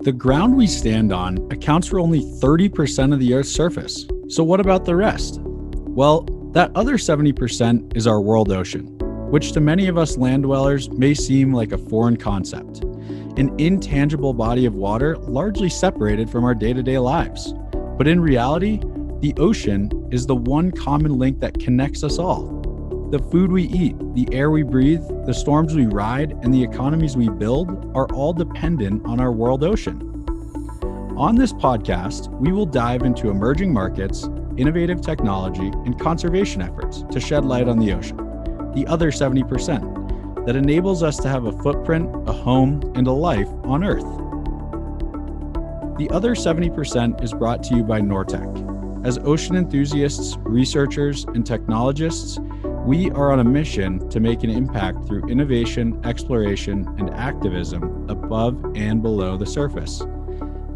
The ground we stand on accounts for only 30% of the Earth's surface. So what about the rest? Well, that other 70% is our world ocean, which to many of us land dwellers may seem like a foreign concept. An intangible body of water largely separated from our day-to-day lives. But in reality, the ocean is the one common link that connects us all. The food we eat, the air we breathe, the storms we ride, and the economies we build are all dependent on our world ocean. On this podcast, we will dive into emerging markets, innovative technology, and conservation efforts to shed light on the ocean, the other 70%, that enables us to have a footprint, a home, and a life on Earth. The other 70% is brought to you by Nortec. As ocean enthusiasts, researchers, and technologists, we are on a mission to make an impact through innovation, exploration, and activism above and below the surface.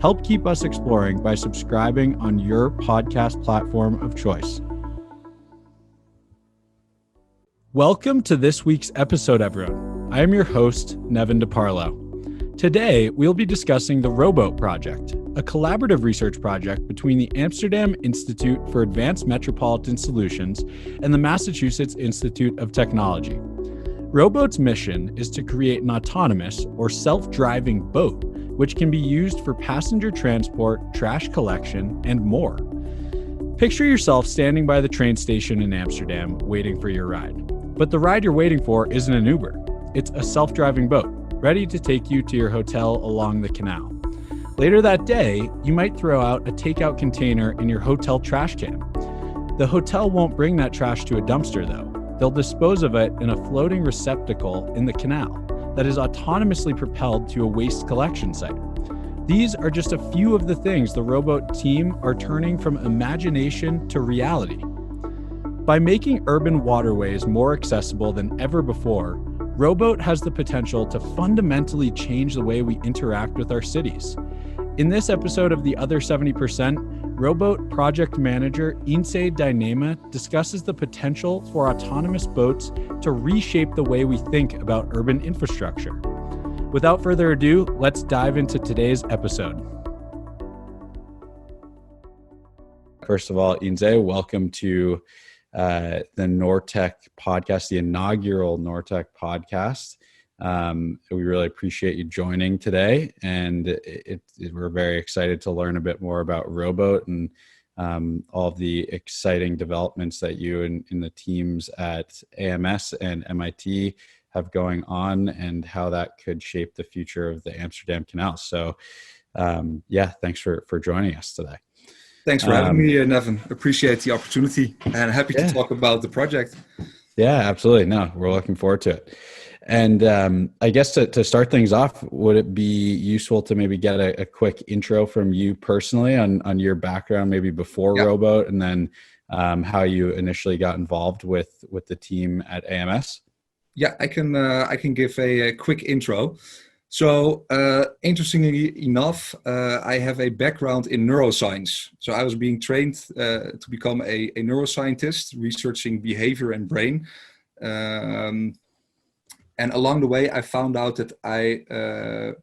Help keep us exploring by subscribing on your podcast platform of choice. Welcome to this week's episode, everyone. I am your host, Nevin DeParlo. Today, we'll be discussing the ROBOAT Project, a collaborative research project between the Amsterdam Institute for Advanced Metropolitan Solutions and the Massachusetts Institute of Technology. ROBOAT's mission is to create an autonomous or self-driving boat, which can be used for passenger transport, trash collection, and more. Picture yourself standing by the train station in Amsterdam waiting for your ride. But the ride you're waiting for isn't an Uber. It's a self-driving boat, ready to take you to your hotel along the canal. Later that day, you might throw out a takeout container in your hotel trash can. The hotel won't bring that trash to a dumpster, though. They'll dispose of it in a floating receptacle in the canal that is autonomously propelled to a waste collection site. These are just a few of the things the ROBOAT team are turning from imagination to reality. By making urban waterways more accessible than ever before, ROBOAT has the potential to fundamentally change the way we interact with our cities. In this episode of The Other 70%, ROBOAT Project Manager Ynse Deinema discusses the potential for autonomous boats to reshape the way we think about urban infrastructure. Without further ado, let's dive into today's episode. First of all, Ynse, welcome to the Nortec podcast, the inaugural Nortec podcast. We really appreciate you joining today, and we're very excited to learn a bit more about ROBOAT and all of the exciting developments that you and the teams at AMS and MIT have going on, and how that could shape the future of the Amsterdam Canal. So, thanks for joining us today. Thanks for having me, Nevin. Appreciate the opportunity and happy to talk about the project. Yeah, absolutely. No, we're looking forward to it. And I guess to start things off, would it be useful to maybe get a quick intro from you personally on your background, maybe before ROBOAT, and then how you initially got involved with the team at AMS? Yeah, I can give a quick intro. So interestingly enough, I have a background in neuroscience. So I was being trained to become a neuroscientist, researching behavior and brain. And along the way, I found out that I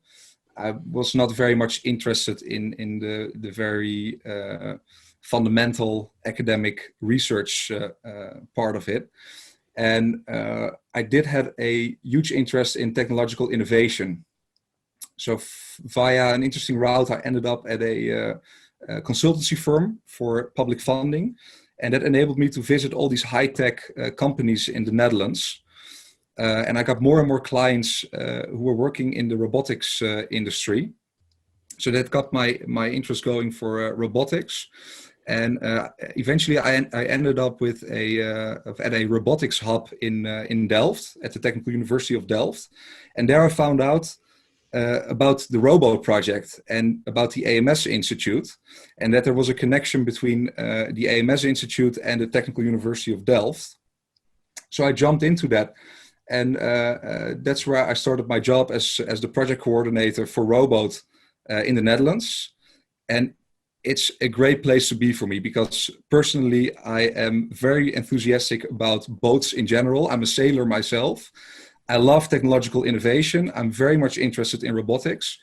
was not very much interested in the very fundamental academic research part of it. And I did have a huge interest in technological innovation. So via an interesting route, I ended up at a consultancy firm for public funding. And that enabled me to visit all these high-tech companies in the Netherlands. And I got more and more clients who were working in the robotics industry. So that got my interest going for robotics. And eventually I ended up with at a robotics hub in Delft, at the Technical University of Delft. And there I found out about the ROBOAT project and about the AMS Institute, and that there was a connection between the AMS Institute and the Technical University of Delft. So I jumped into that, and that's where I started my job as the project coordinator for ROBOAT in the Netherlands. And it's a great place to be for me because personally I am very enthusiastic about boats in general. I'm a sailor myself. I love technological innovation. I'm very much interested in robotics.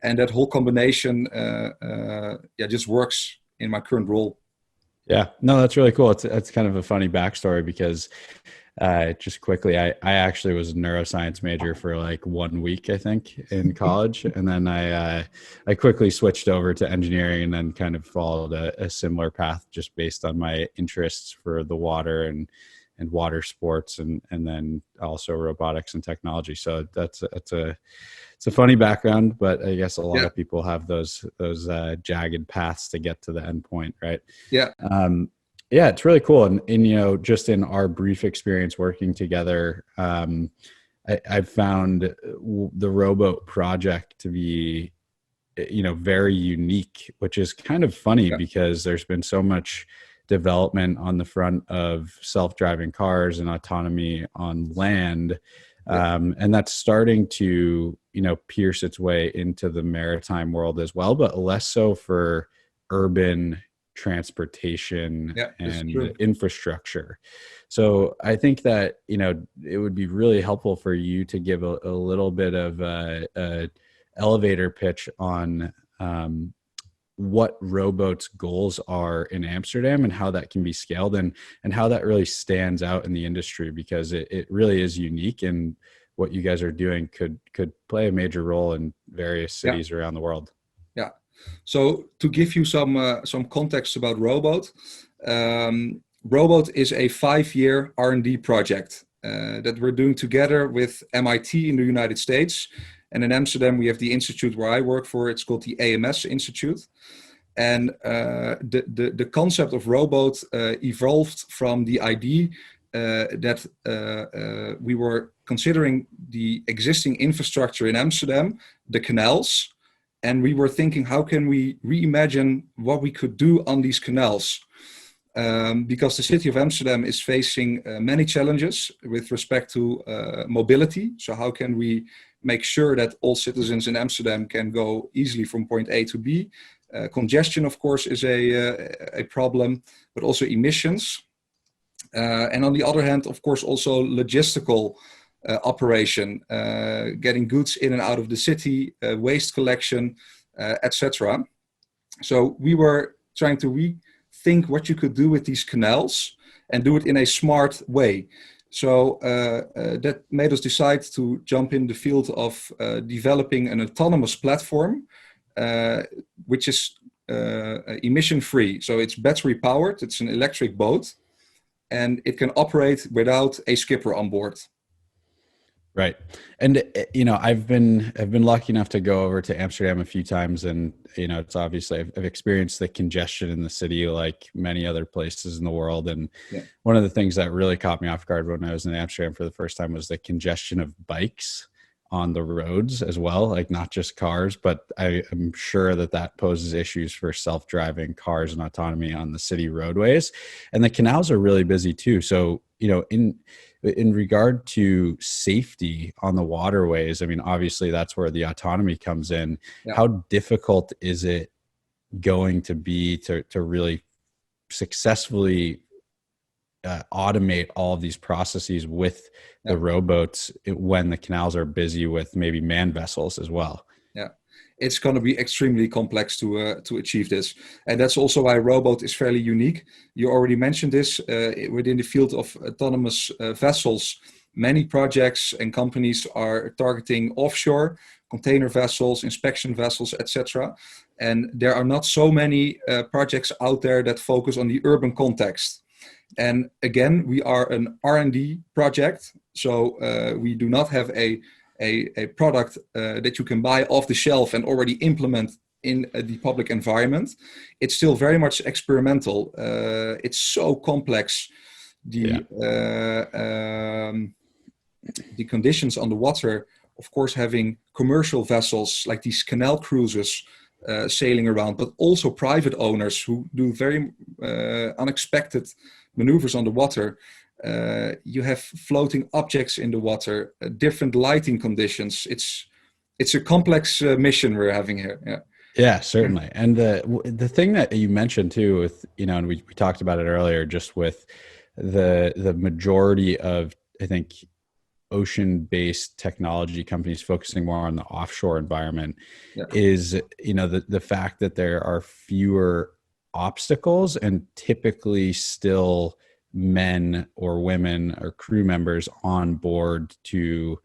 and that whole combination, just works in my current role. Yeah, no, that's really cool. It's kind of a funny backstory because just quickly, I actually was a neuroscience major for like 1 week, I think, in college. And then I quickly switched over to engineering and then kind of followed a similar path just based on my interests for the water and water sports and then also robotics and technology. So it's a funny background, but I guess a lot of people have those jagged paths to get to the end point, right? Yeah. Yeah, it's really cool. And just in our brief experience working together, I've found the ROBOAT project to be, very unique, which is kind of funny because there's been so much development on the front of self-driving cars and autonomy on land. And that's starting to, pierce its way into the maritime world as well, but less so for urban transportation and infrastructure. So I think that, it would be really helpful for you to give a little bit of a elevator pitch on what ROBOAT's goals are in Amsterdam and how that can be scaled and how that really stands out in the industry, because it really is unique, and what you guys are doing could play a major role in various cities around the world. Yeah. So to give you some context about ROBOAT, ROBOAT is a 5-year R&D project that we're doing together with MIT in the United States. And in Amsterdam, we have the institute where I work for. It's called the AMS Institute. And the concept of ROBOAT evolved from the idea that we were considering the existing infrastructure in Amsterdam, the canals, and we were thinking, how can we reimagine what we could do on these canals? Because the city of Amsterdam is facing many challenges with respect to mobility. So how can we make sure that all citizens in Amsterdam can go easily from point A to B? Congestion, of course, is a problem, but also emissions. And on the other hand, of course, also logistical operation, getting goods in and out of the city, waste collection, etc. So we were trying to rethink what you could do with these canals and do it in a smart way. So that made us decide to jump in the field of developing an autonomous platform, which is emission-free. So it's battery-powered, it's an electric boat, and it can operate without a skipper on board. Right. And, I've been lucky enough to go over to Amsterdam a few times, and, it's obviously I've experienced the congestion in the city like many other places in the world. And one of the things that really caught me off guard when I was in Amsterdam for the first time was the congestion of bikes on the roads as well, like not just cars, but I am sure that poses issues for self-driving cars and autonomy on the city roadways. And the canals are really busy too. So, in regard to safety on the waterways, I mean, obviously that's where the autonomy comes in. Yeah. How difficult is it going to be to really successfully automate all of these processes with the rowboats when the canals are busy with maybe manned vessels as well? Yeah, it's going to be extremely complex to achieve this. And that's also why ROBOAT is fairly unique. You already mentioned this within the field of autonomous vessels. Many projects and companies are targeting offshore, container vessels, inspection vessels, etc. And there are not so many projects out there that focus on the urban context. And again, we are an R&D project, so we do not have a product that you can buy off the shelf and already implement in the public environment. It's still very much experimental. It's so complex. The conditions on the water, of course, having commercial vessels like these canal cruises sailing around, but also private owners who do very unexpected maneuvers on the water. You have floating objects in the water, different lighting conditions. It's a complex mission we're having here. Yeah, certainly. And the thing that you mentioned too, with and we talked about it earlier, just with the majority of, I think, ocean-based technology companies focusing more on the offshore environment Yeah. is, the fact that there are fewer obstacles and typically still men or women or crew members on board to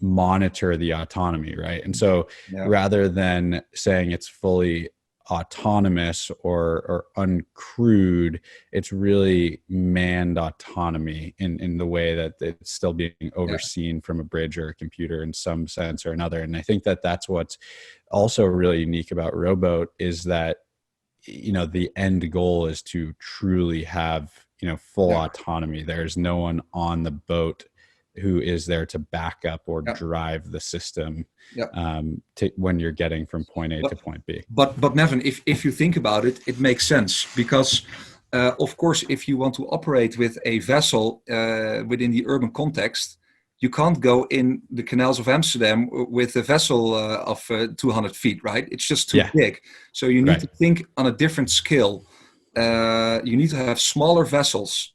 monitor the autonomy, right? And so Yeah. rather than saying it's fully autonomous or uncrewed, it's really manned autonomy in the way that it's still being overseen from a bridge or a computer in some sense or another. And I think that that's what's also really unique about Rowboat is that, the end goal is to truly have, full autonomy. There's no one on the boat who is there to back up or drive the system when you're getting from point A to point B. But Nevin, if you think about it, it makes sense because, of course, if you want to operate with a vessel within the urban context, you can't go in the canals of Amsterdam with a vessel of 200 feet, right? It's just too big. So you need to think on a different scale. You need to have smaller vessels.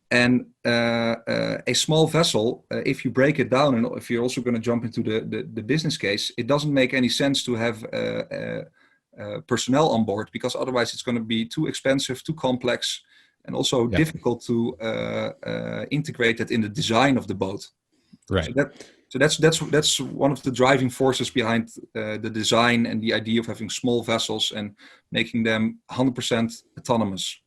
And a small vessel, if you break it down, and if you're also going to jump into the business case, it doesn't make any sense to have personnel on board because otherwise it's going to be too expensive, too complex, and also difficult to integrate it in the design of the boat. Right. So that's one of the driving forces behind the design and the idea of having small vessels and making them 100% autonomous.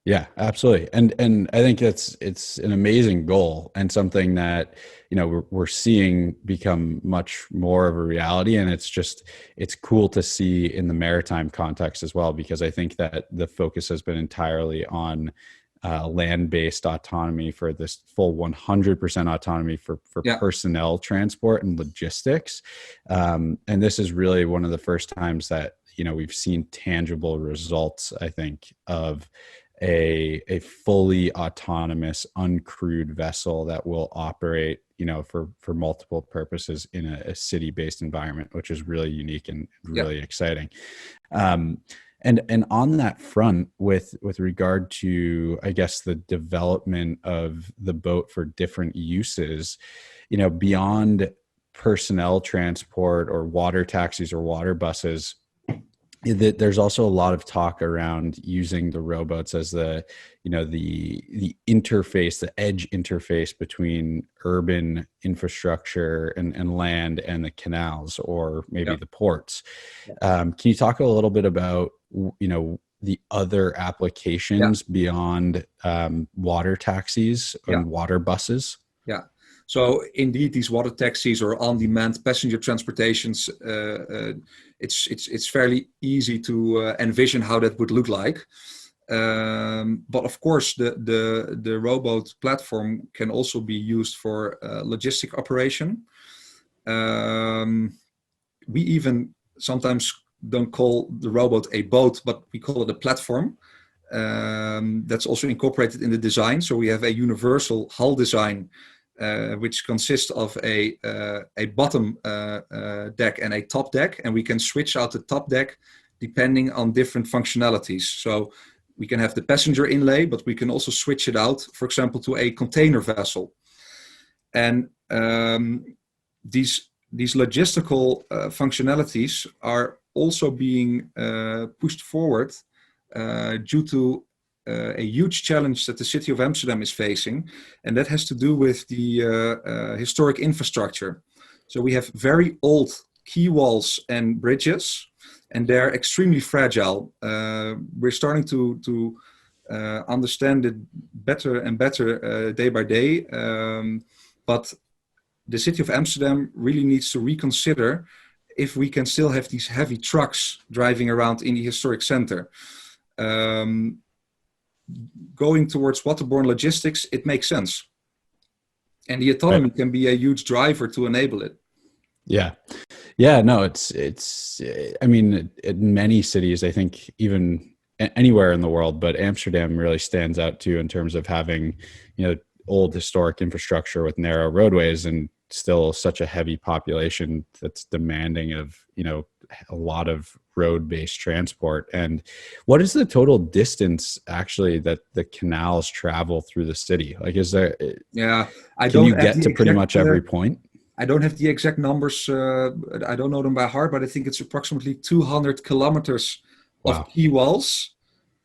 Yeah, absolutely. And I think it's an amazing goal and something that, we're seeing become much more of a reality. And it's cool to see in the maritime context as well, because I think that the focus has been entirely on land-based autonomy for this full 100% autonomy for personnel transport and logistics. And this is really one of the first times that, we've seen tangible results, I think, of a fully autonomous, uncrewed vessel that will operate, for multiple purposes in a city-based environment, which is really unique and really exciting. And on that front, with regard to, I guess, the development of the boat for different uses, beyond personnel transport or water taxis or water buses, there's also a lot of talk around using the rowboats as the interface, the edge interface between urban infrastructure and land and the canals or maybe the ports. Can you talk a little bit about, the other applications beyond water taxis and water buses? Yeah. So indeed, these water taxis or on-demand passenger transportations, it's fairly easy to envision how that would look like. But of course, the rowboat platform can also be used for logistic operation. We even sometimes don't call the rowboat a boat, but we call it a platform. That's also incorporated in the design. So we have a universal hull design, which consists of a bottom deck and a top deck, and we can switch out the top deck depending on different functionalities. So we can have the passenger inlay, but we can also switch it out, for example, to a container vessel. And these logistical functionalities are also being pushed forward due to a huge challenge that the city of Amsterdam is facing, and that has to do with the historic infrastructure. So we have very old quay walls and bridges, and they're extremely fragile. We're starting to understand it better and better day by day, but the city of Amsterdam really needs to reconsider if we can still have these heavy trucks driving around in the historic center. Going towards waterborne logistics, it makes sense. And the autonomy can be a huge driver to enable it. Yeah. Yeah, no, it's, I mean, in many cities, I think even anywhere in the world, but Amsterdam really stands out too in terms of having, old historic infrastructure with narrow roadways and still such a heavy population that's demanding of, a lot of road-based transport. And what is the total distance actually that the canals travel through the city? Like, is there, Yeah, can you get to pretty much every point? I don't have the exact numbers. I don't know them by heart, but I think it's approximately 200 kilometers of Wow. quay walls.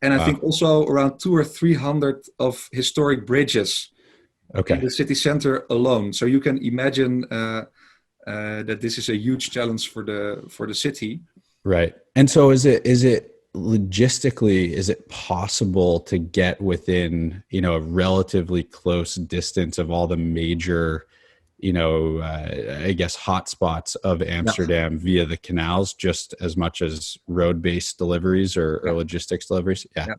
And I Wow. think also around 200 or 300 of historic bridges in the city center alone. So you can imagine that this is a huge challenge for the city. Right. And so is it logistically, is it possible to get within, a relatively close distance of all the major, I guess, hotspots of Amsterdam via the canals, just as much as road-based deliveries or logistics deliveries? Yeah.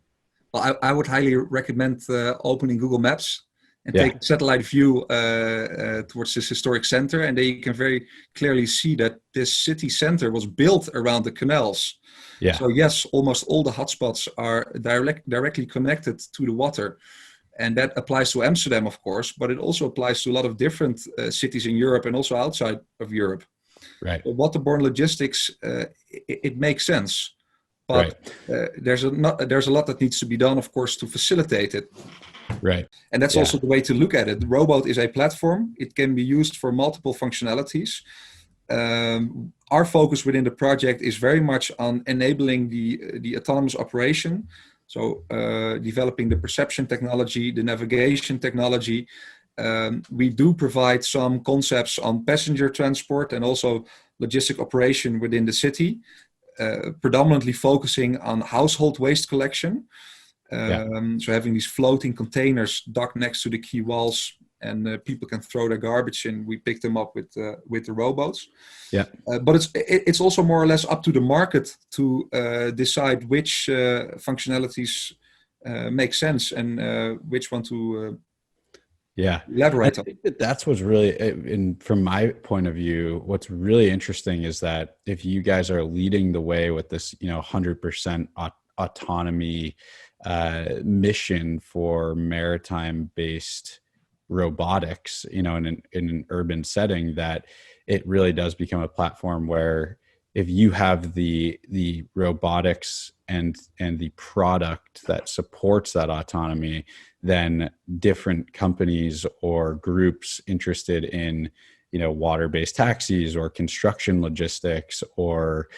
Well, I would highly recommend opening Google Maps and take a satellite view towards this historic center. And then you can very clearly see that this city center was built around the canals. Yeah. So yes, almost all the hotspots are directly connected to the water. And that applies to Amsterdam, of course, but it also applies to a lot of different cities in Europe and also outside of Europe. Right. So waterborne logistics, it makes sense. But there's a lot that needs to be done, of course, to facilitate it. Right. And that's also the way to look at it. The robot is a platform. It can be used for multiple functionalities. Our focus within the project is very much on enabling the autonomous operation. So developing the perception technology, the navigation technology. We do provide some concepts on passenger transport and also logistic operation within the city, predominantly focusing on household waste collection. So having these floating containers docked next to the quay walls, and people can throw their garbage in. We pick them up with the robots. Yeah. But it's also more or less up to the market to decide which functionalities make sense and which one to elaborate on. I think that's what's really, from my point of view, what's really interesting is that if you guys are leading the way with this, 100% autonomy mission for maritime-based robotics, in an urban setting, that it really does become a platform where if you have the robotics and the product that supports that autonomy, then different companies or groups interested in water-based taxis or construction logistics or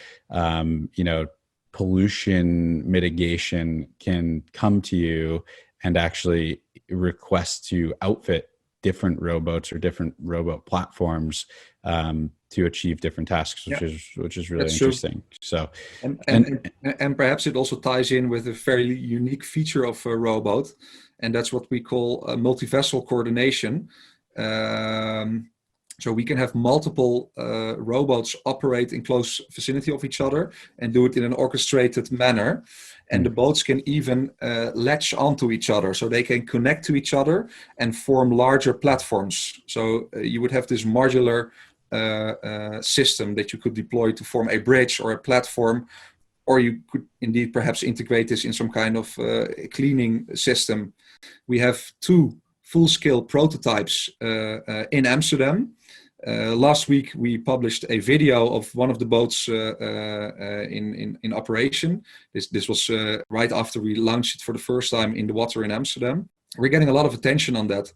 pollution mitigation can come to you and actually request to outfit different rowboats or different rowboat platforms to achieve different tasks, which is really interesting. So, and perhaps it also ties in with a fairly unique feature of a rowboat, and that's what we call multi-vessel coordination. So we can have multiple rowboats operate in close vicinity of each other and do it in an orchestrated manner. And the boats can even latch onto each other, so they can connect to each other and form larger platforms. So you would have this modular system that you could deploy to form a bridge or a platform, or you could indeed perhaps integrate this in some kind of cleaning system. We have 2 full-scale prototypes in Amsterdam. Last week we published a video of one of the boats in operation. This was right after we launched it for the first time in the water in Amsterdam. We're getting a lot of attention on that,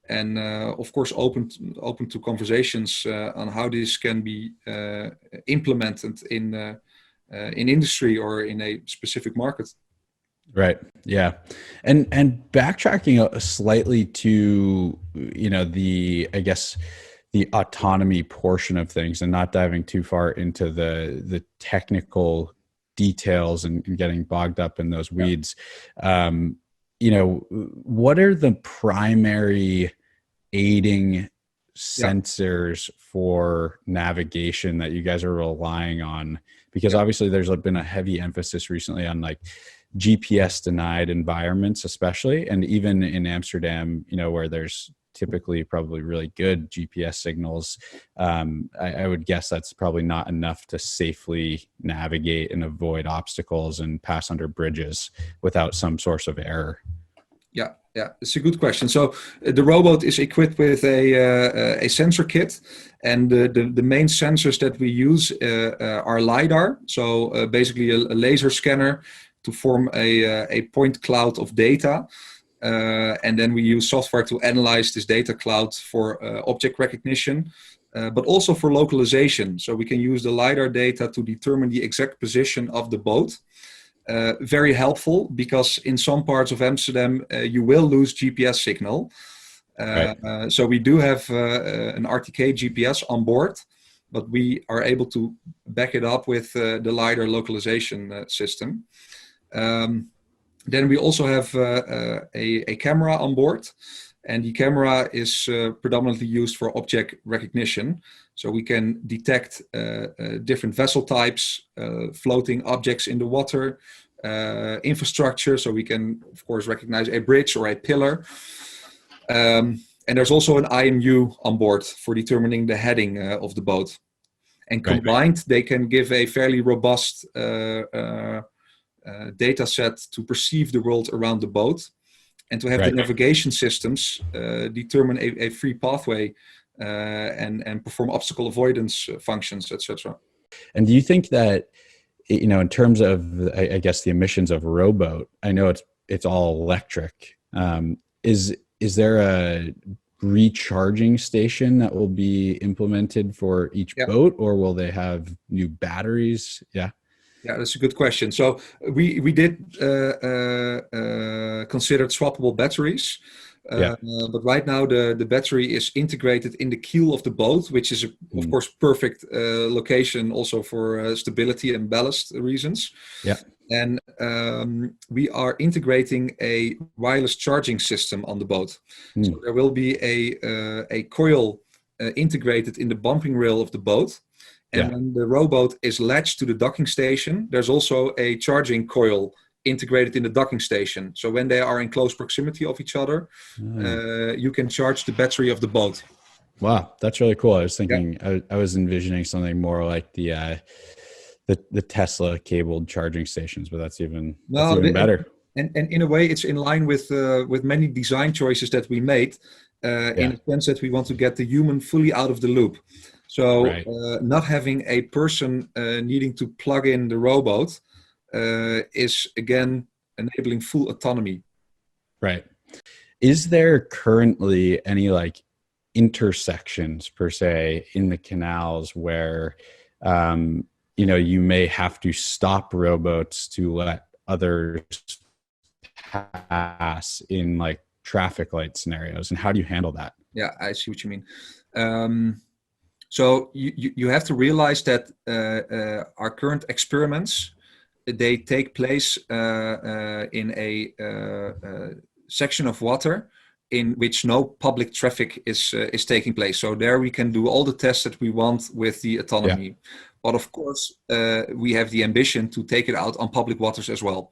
and of course open to conversations on how this can be implemented in industry or in a specific market. Right. Yeah. And backtracking slightly to, the autonomy portion of things and not diving too far into the technical details and getting bogged up in those weeds. What are the primary aiding sensors for navigation that you guys are relying on? Because obviously there's been a heavy emphasis recently on GPS denied environments, especially, and even in Amsterdam, where there's typically probably really good GPS signals. I would guess that's probably not enough to safely navigate and avoid obstacles and pass under bridges without some source of error. Yeah, it's a good question. So the robot is equipped with a sensor kit, and the main sensors that we use are LiDAR. So basically a laser scanner to form a point cloud of data. And then we use software to analyze this data cloud for object recognition, but also for localization. So we can use the LiDAR data to determine the exact position of the boat. Very helpful, because in some parts of Amsterdam you will lose GPS signal. So we do have an RTK GPS on board, but we are able to back it up with the LiDAR localization system. Then we also have a camera on board, and the camera is predominantly used for object recognition. So we can detect different vessel types, floating objects in the water, infrastructure. So we can, of course, recognize a bridge or a pillar. And there's also an IMU on board for determining the heading of the boat. And combined, they can give a fairly robust data set to perceive the world around the boat, and to have the navigation systems determine a free pathway and perform obstacle avoidance functions, etc. And do you think that, in terms of, I guess, the emissions of a rowboat, I know it's all electric. Is there a recharging station that will be implemented for each boat, or will they have new batteries? Yeah, that's a good question. So we did consider swappable batteries. But right now the battery is integrated in the keel of the boat, which is of course perfect location also for stability and ballast reasons. And we are integrating a wireless charging system on the boat. So there will be a coil integrated in the bumping rail of the boat. And when the rowboat is latched to the docking station, there's also a charging coil integrated in the docking station. So when they are in close proximity of each other, you can charge the battery of the boat. Wow, that's really cool. I was thinking, I was envisioning something more like the Tesla cabled charging stations, but that's even better. And in a way, it's in line with many design choices that we made, in the sense that we want to get the human fully out of the loop. So not having a person needing to plug in the rowboat is, again, enabling full autonomy. Right. Is there currently any intersections per se in the canals where you may have to stop rowboats to let others pass in traffic light scenarios, and how do you handle that? Yeah, I see what you mean. So you have to realize that our current experiments, they take place in a section of water in which no public traffic is taking place. So there we can do all the tests that we want with the autonomy. But of course, we have the ambition to take it out on public waters as well.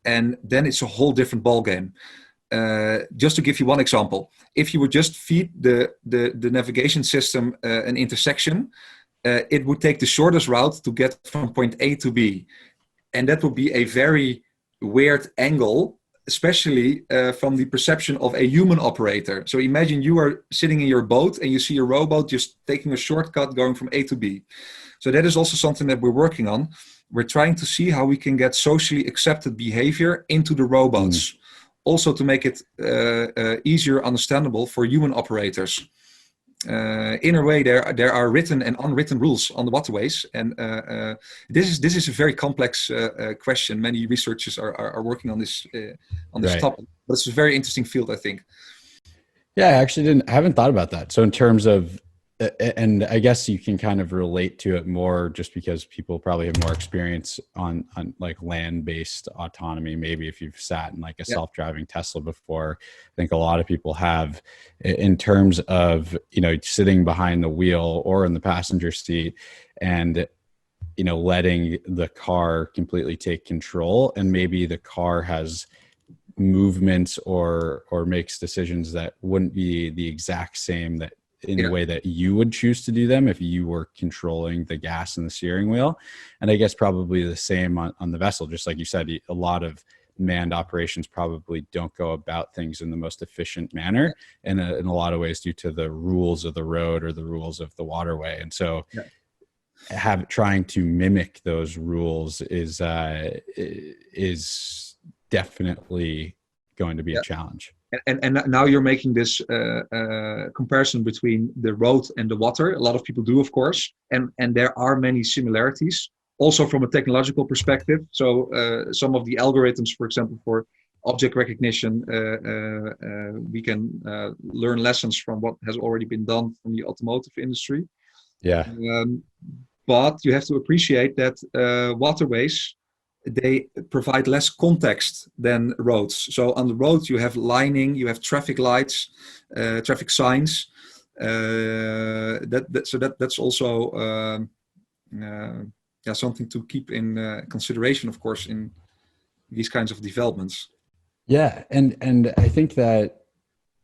And then it's a whole different ballgame. Just to give you one example, if you would just feed the navigation system an intersection, it would take the shortest route to get from point A to B. And that would be a very weird angle, especially from the perception of a human operator. So imagine you are sitting in your boat and you see a rowboat just taking a shortcut going from A to B. So that is also something that we're working on. We're trying to see how we can get socially accepted behavior into the rowboats. Also to make it easier understandable for human operators. In a way, there are written and unwritten rules on the waterways, and this is a very complex question. Many researchers are working on this topic, but it's a very interesting field, I think. Yeah, I haven't thought about that. So in terms of, and I guess you can kind of relate to it more just because people probably have more experience on land-based autonomy. Maybe if you've sat in a self-driving Tesla before, I think a lot of people have, in terms of, sitting behind the wheel or in the passenger seat and, letting the car completely take control, and maybe the car has movements or makes decisions that wouldn't be the exact same that in the way that you would choose to do them if you were controlling the gas and the steering wheel. And I guess probably the same on the vessel, just like you said, a lot of manned operations probably don't go about things in the most efficient manner, and in a lot of ways due to the rules of the road or the rules of the waterway. And so trying to mimic those rules is definitely going to be a challenge. And now you're making this comparison between the road and the water. A lot of people do, of course, and there are many similarities also from a technological perspective. So some of the algorithms, for example, for object recognition, we can learn lessons from what has already been done from the automotive industry. Yeah. But you have to appreciate that waterways, they provide less context than roads. So on the road, you have lining, you have traffic lights, traffic signs. That's also something to keep in consideration, of course, in these kinds of developments. Yeah, and I think that,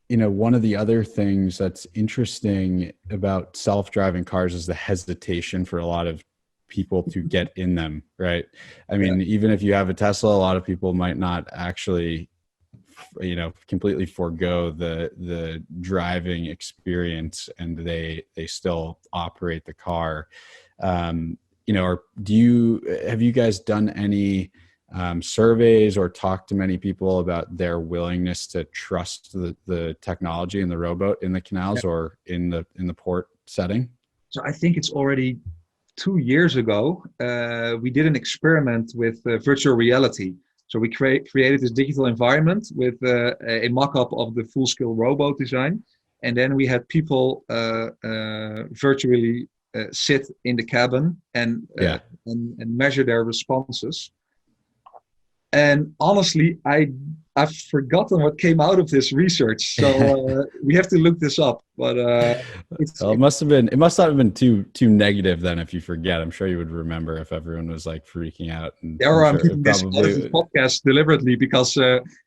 you know, one of the other things that's interesting about self-driving cars is the hesitation for a lot of people to get in them, right? I mean, even if you have a Tesla, a lot of people might not actually, you know, completely forego the driving experience, and they still operate the car. You know, or have you guys done any surveys or talked to many people about their willingness to trust the technology and the rowboat in the canals or in the port setting? So I think it's already 2 years ago, we did an experiment with virtual reality. So we created this digital environment with a mock-up of the full-scale rowboat design. And then we had people virtually sit in the cabin and measure their responses. And honestly, I've forgotten what came out of this research, so we have to look this up. But it must not have been too negative then. If you forget, I'm sure you would remember if everyone was like freaking out. And I'm keeping this out of the podcast deliberately because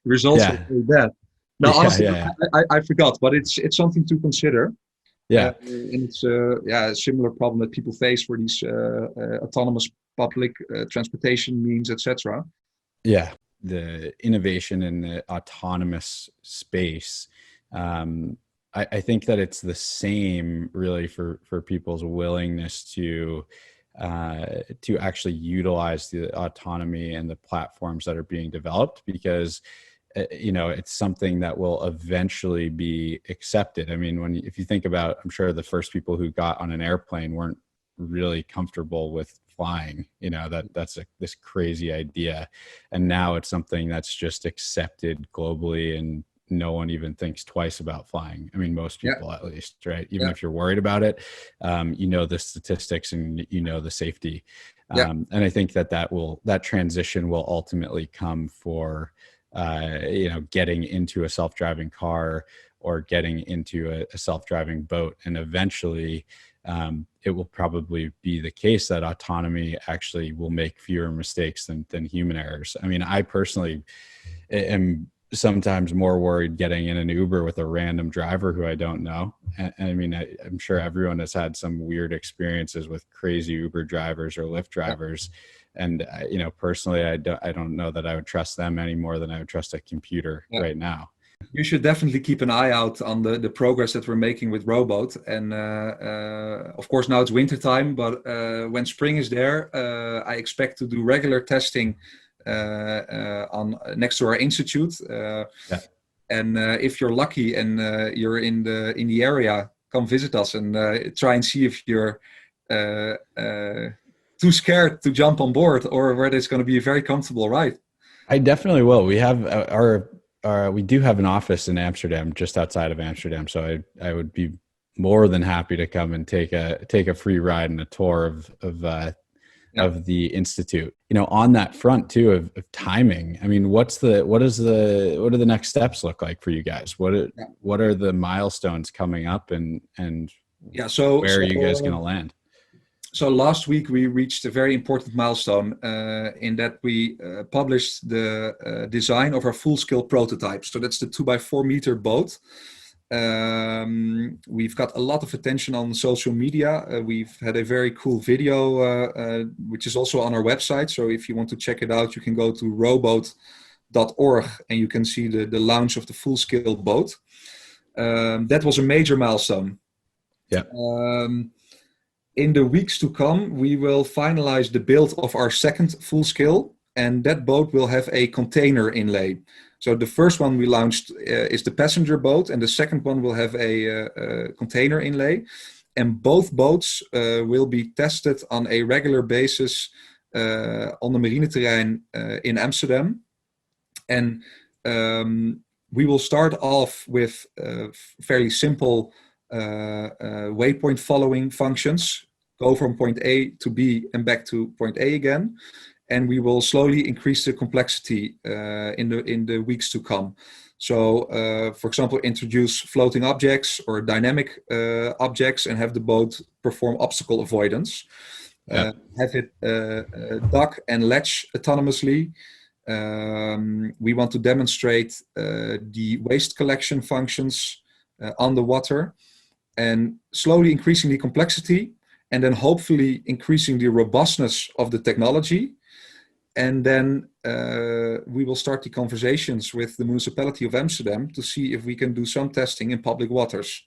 results are very bad. No, honestly, I forgot, but it's something to consider. Yeah, and it's a similar problem that people face for these autonomous public transportation means, etc. Yeah, the innovation in the autonomous space. I think that it's the same really for people's willingness to actually utilize the autonomy and the platforms that are being developed, because you know, it's something that will eventually be accepted. I mean, if you think about, I'm sure the first people who got on an airplane weren't really comfortable with flying, you know, that's this crazy idea. And now it's something that's just accepted globally, and no one even thinks twice about flying. I mean, most people at least, right? Even if you're worried about it, you know the statistics and you know the safety. And I think that transition will ultimately come for you know, getting into a self-driving car or getting into a self-driving boat. And eventually it will probably be the case that autonomy actually will make fewer mistakes than human errors. I mean, I personally am sometimes more worried getting in an Uber with a random driver who I don't know. And I mean, I'm sure everyone has had some weird experiences with crazy Uber drivers or Lyft drivers. And you know, personally, I don't know that I would trust them any more than I would trust a computer right now. You should definitely keep an eye out on the progress that we're making with ROBOAT. And of course, now it's winter time, but when spring is there, I expect to do regular testing next to our institute. And if you're lucky and you're in the area, come visit us and try and see if you're too scared to jump on board, or whether it's going to be a very comfortable ride. I definitely will. We have we do have an office in Amsterdam, just outside of Amsterdam. So I would be more than happy to come and take a free ride and a tour of the institute. You know, on that front too of timing. I mean, what do the next steps look like for you guys? What are the milestones coming up, and where are you guys going to land? So last week we reached a very important milestone in that we published the design of our full-scale prototype. So that's the 2x4 meter boat. We've got a lot of attention on social media. We've had a very cool video, which is also on our website. So if you want to check it out, you can go to and you can see the launch of the full-scale boat. That was a major milestone. Yeah. In the weeks to come, we will finalize the build of our second full-scale, and that boat will have a container inlay. So the first one we launched is the passenger boat, and the second one will have a container inlay. And both boats will be tested on a regular basis on the marineterrein in Amsterdam. And we will start off with fairly simple waypoint following functions, go from point A to B and back to point A again. And we will slowly increase the complexity in the weeks to come. So, for example, introduce floating objects or dynamic objects and have the boat perform obstacle avoidance. Yeah. Have it dock and latch autonomously. We want to demonstrate the waste collection functions on the water, and slowly increasing the complexity, and then hopefully increasing the robustness of the technology. And then we will start the conversations with the municipality of Amsterdam to see if we can do some testing in public waters.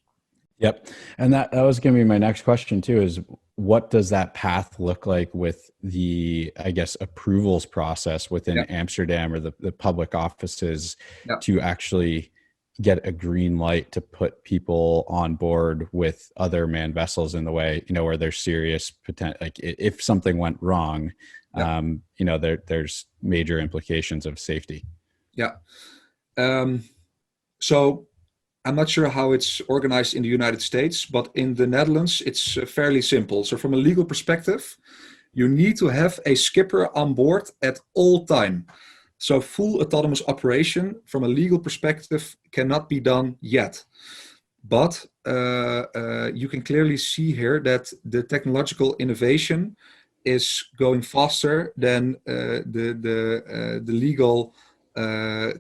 Yep. And that was going to be my next question too, is what does that path look like with the, I guess, approvals process within Amsterdam or the public offices to actually get a green light to put people on board with other manned vessels in the way, where there's serious potential, like if something went wrong, there's major implications of safety. Yeah. So I'm not sure how it's organized in the United States, but in the Netherlands, it's fairly simple. So from a legal perspective, you need to have a skipper on board at all time. So full autonomous operation from a legal perspective cannot be done yet. But you can clearly see here that the technological innovation is going faster than the legal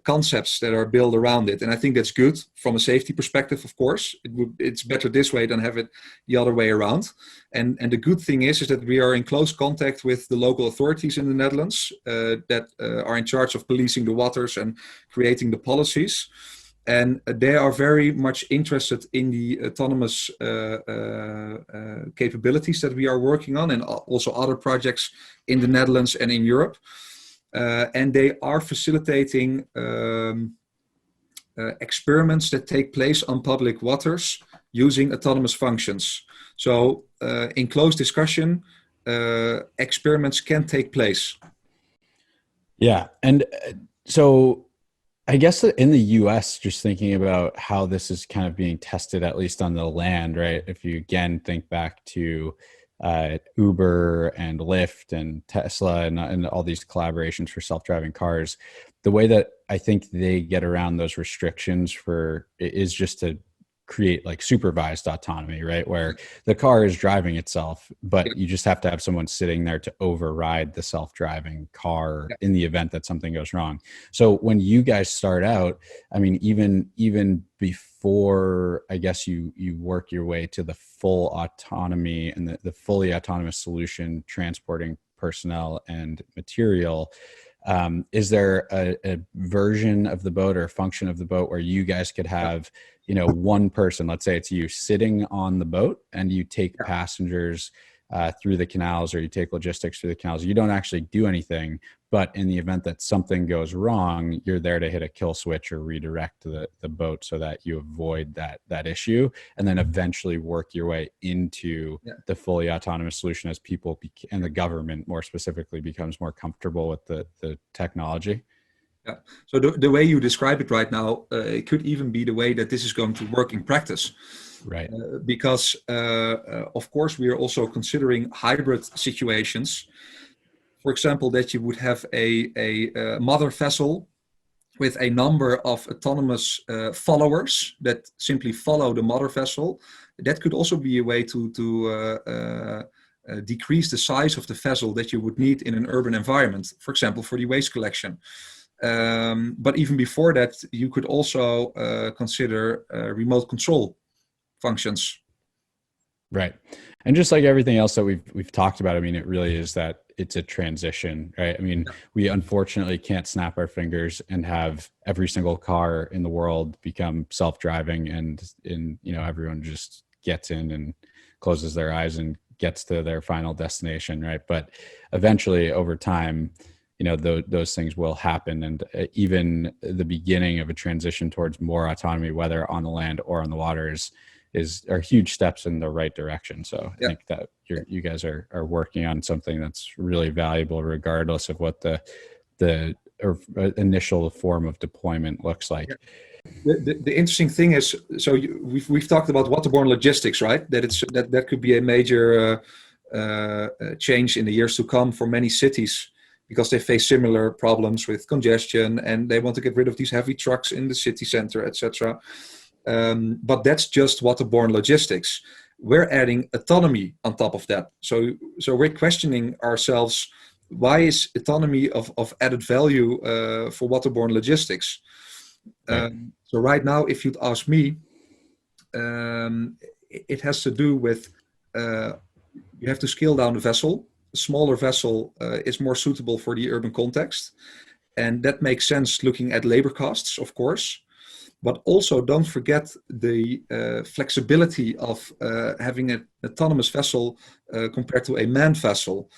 concepts that are built around it. And I think that's good from a safety perspective, of course. It's better this way than have it the other way around. And the good thing is that we are in close contact with the local authorities in the Netherlands that are in charge of policing the waters and creating the policies. And they are very much interested in the autonomous capabilities that we are working on, and also other projects in the Netherlands and in Europe. And they are facilitating experiments that take place on public waters using autonomous functions. So in close discussion, experiments can take place. Yeah. And so I guess in the US, just thinking about how this is kind of being tested, at least on the land, right? If you again think back to Uber and Lyft and Tesla and all these collaborations for self-driving cars, the way that I think they get around those restrictions is just to create like supervised autonomy, right? Where the car is driving itself, but you just have to have someone sitting there to override the self-driving car in the event that something goes wrong. So when you guys start out, I mean, even before, I guess you work your way to the full autonomy and the fully autonomous solution transporting personnel and material, is there a version of the boat or a function of the boat where you guys could have, one person, let's say it's you, sitting on the boat and you take passengers through the canals, or you take logistics through the canals? You don't actually do anything, but in the event that something goes wrong, you're there to hit a kill switch or redirect the boat so that you avoid that issue, and then eventually work your way into the fully autonomous solution as people and the government more specifically becomes more comfortable with the technology. Yeah. So the way you describe it right now, it could even be the way that this is going to work in practice. Right. Because, of course, we are also considering hybrid situations. For example, that you would have a mother vessel with a number of autonomous followers that simply follow the mother vessel. That could also be a way to decrease the size of the vessel that you would need in an urban environment, for example, for the waste collection. But even before that, you could also consider remote control functions. Right. And just like everything else that we've talked about, I mean, it really is that it's a transition, right? I mean, we unfortunately can't snap our fingers and have every single car in the world become self-driving and everyone just gets in and closes their eyes and gets to their final destination, right? But eventually over time, those things will happen. And even the beginning of a transition towards more autonomy, whether on the land or on the waters, are huge steps in the right direction. So I think that you guys are working on something that's really valuable, regardless of what the initial form of deployment looks like. The interesting thing is, so we've talked about waterborne logistics, right? That could be a major change in the years to come for many cities, because they face similar problems with congestion and they want to get rid of these heavy trucks in the city center, etc. But that's just waterborne logistics. We're adding autonomy on top of that. So we're questioning ourselves, why is autonomy of added value for waterborne logistics? Right. So right now, if you'd ask me, it has to do with you have to scale down the vessel. A smaller vessel is more suitable for the urban context. And that makes sense looking at labor costs, of course. But also don't forget the flexibility of having an autonomous vessel compared to a manned vessel.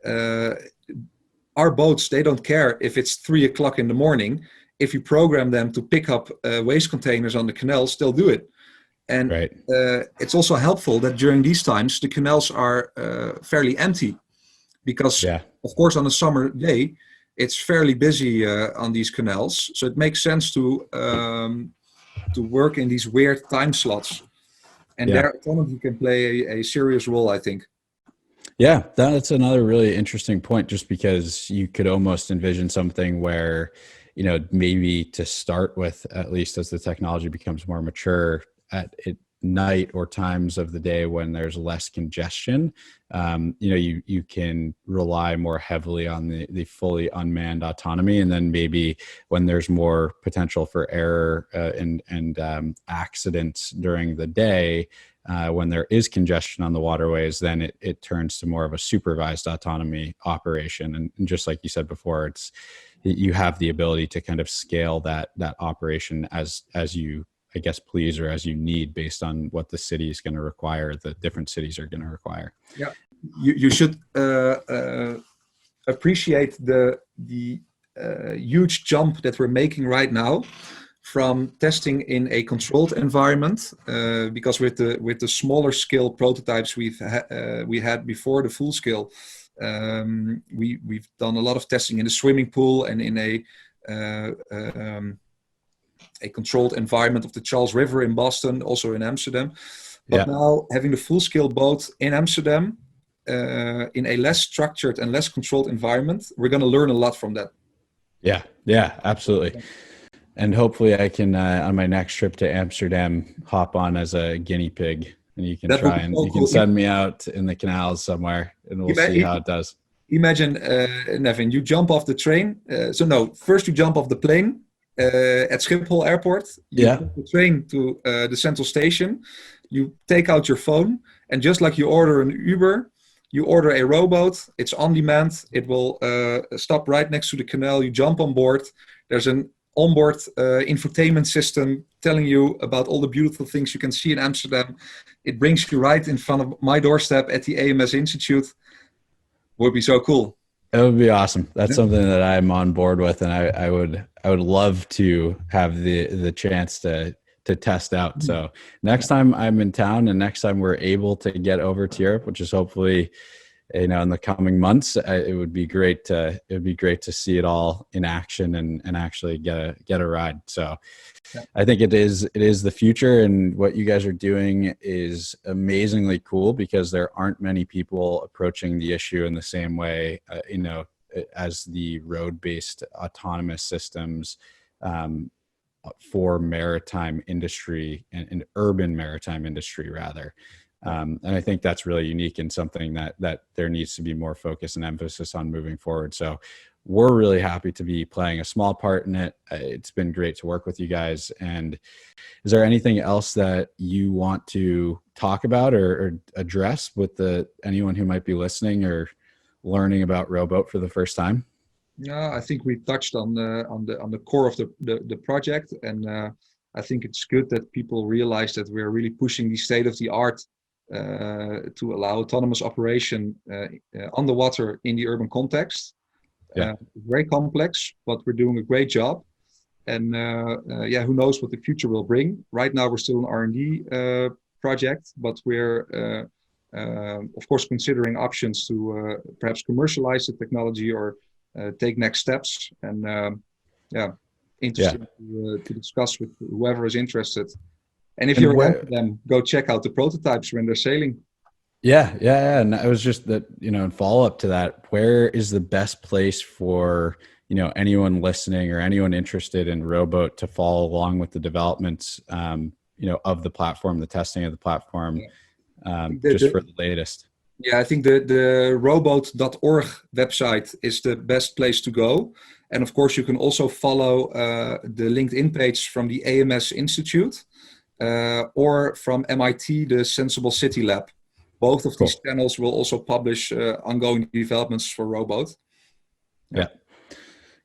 Our boats, they don't care if it's 3 o'clock in the morning. If you program them to pick up waste containers on the canals, they'll do it. And right. It's also helpful that during these times, the canals are fairly empty. Because, of course, on a summer day, it's fairly busy on these canals. So it makes sense to work in these weird time slots. And their autonomy can play a serious role, I think. Yeah, that's another really interesting point, just because you could almost envision something where, maybe to start with, at least as the technology becomes more mature, at night or times of the day when there's less congestion, you can rely more heavily on the fully unmanned autonomy. And then maybe when there's more potential for error and accidents during the day, when there is congestion on the waterways, then it turns to more of a supervised autonomy operation. And just like you said before, you have the ability to kind of scale that operation as you, I guess, please, or as you need, based on what the city is going to require, the different cities are going to require. Yeah, you should appreciate the huge jump that we're making right now from testing in a controlled environment, because with the smaller scale prototypes we had before the full scale, we've done a lot of testing in the swimming pool and in a controlled environment of the Charles River in Boston, also in Amsterdam. But now having the full-scale boat in Amsterdam, in a less structured and less controlled environment, we're going to learn a lot from that. Yeah, absolutely. And hopefully I can, on my next trip to Amsterdam, hop on as a guinea pig, and you can try and you can send me out in the canals somewhere, and we'll see how it does. Imagine, Nevin, you jump off the train. First you jump off the plane at Schiphol Airport. You take the train to the central station. You take out your phone, and just like you order an Uber, you order a rowboat. It's on demand. It will stop right next to the canal. You jump on board. There's an onboard infotainment system telling you about all the beautiful things you can see in Amsterdam. It brings you right in front of my doorstep at the AMS Institute. Would be so cool. It would be awesome. That's something that I'm on board with, and I would love to have the chance to test out. So next time I'm in town, and next time we're able to get over to Europe, which is hopefully, in the coming months, it would be great to see it all in action and actually get a ride. So I think it is the future, and what you guys are doing is amazingly cool, because there aren't many people approaching the issue in the same way, as the road-based autonomous systems for maritime industry and urban maritime industry rather. And I think that's really unique and something that there needs to be more focus and emphasis on moving forward. So we're really happy to be playing a small part in it. It's been great to work with you guys. And is there anything else that you want to talk about or address with anyone who might be listening or learning about Rowboat for the first time? No, I think we touched on the core of the project, and I think it's good that people realize that we're really pushing the state of the art to allow autonomous operation on the water in the urban context. Yeah. Very complex, but we're doing a great job. And who knows what the future will bring. Right now, we're still an R&D project, but we're of course considering options to perhaps commercialize the technology or take next steps. And interesting to discuss with whoever is interested. And if you're one of them, go check out the prototypes when they're sailing. Yeah. And I was just that, in follow up to that, where is the best place for, anyone listening or anyone interested in Rowboat to follow along with the developments, of the platform, the testing of the platform, just for the latest? Yeah, I think the roboat.org website is the best place to go. And of course, you can also follow the LinkedIn page from the AMS Institute or from MIT, the Sensible City Lab. Both of these channels will also publish ongoing developments for Rowboat. Yeah.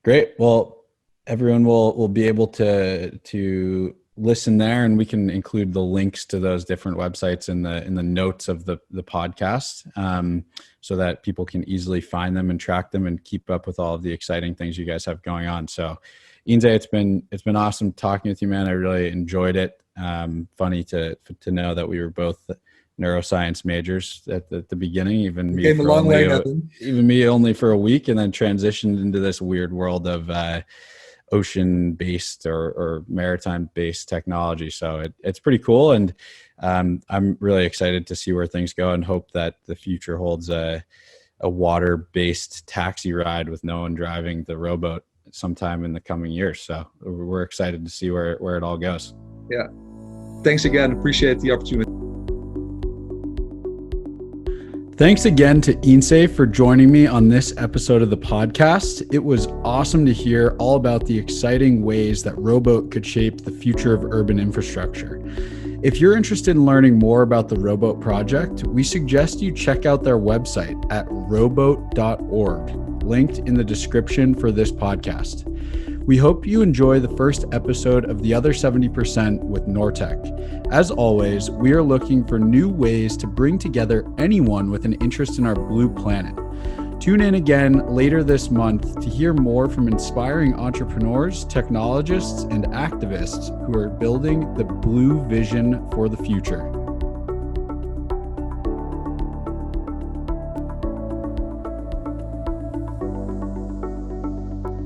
Great. Well, everyone will be able to listen there, and we can include the links to those different websites in the notes of the podcast, so that people can easily find them and track them and keep up with all of the exciting things you guys have going on. So, Ynse, it's been awesome talking with you, man. I really enjoyed it. Funny to know that we were both neuroscience majors at the beginning, even me only for a week, and then transitioned into this weird world of ocean-based or maritime-based technology. So it's pretty cool, and I'm really excited to see where things go, and hope that the future holds a water-based taxi ride with no one driving the rowboat sometime in the coming years. So we're excited to see where it all goes. Yeah. Thanks again. Appreciate the opportunity. Thanks again to Ynse for joining me on this episode of the podcast. It was awesome to hear all about the exciting ways that Rowboat could shape the future of urban infrastructure. If you're interested in learning more about the Rowboat project, we suggest you check out their website at roboat.org, linked in the description for this podcast. We hope you enjoy the first episode of The Other 70% with Nortec. As always, we are looking for new ways to bring together anyone with an interest in our blue planet. Tune in again later this month to hear more from inspiring entrepreneurs, technologists, and activists who are building the blue vision for the future.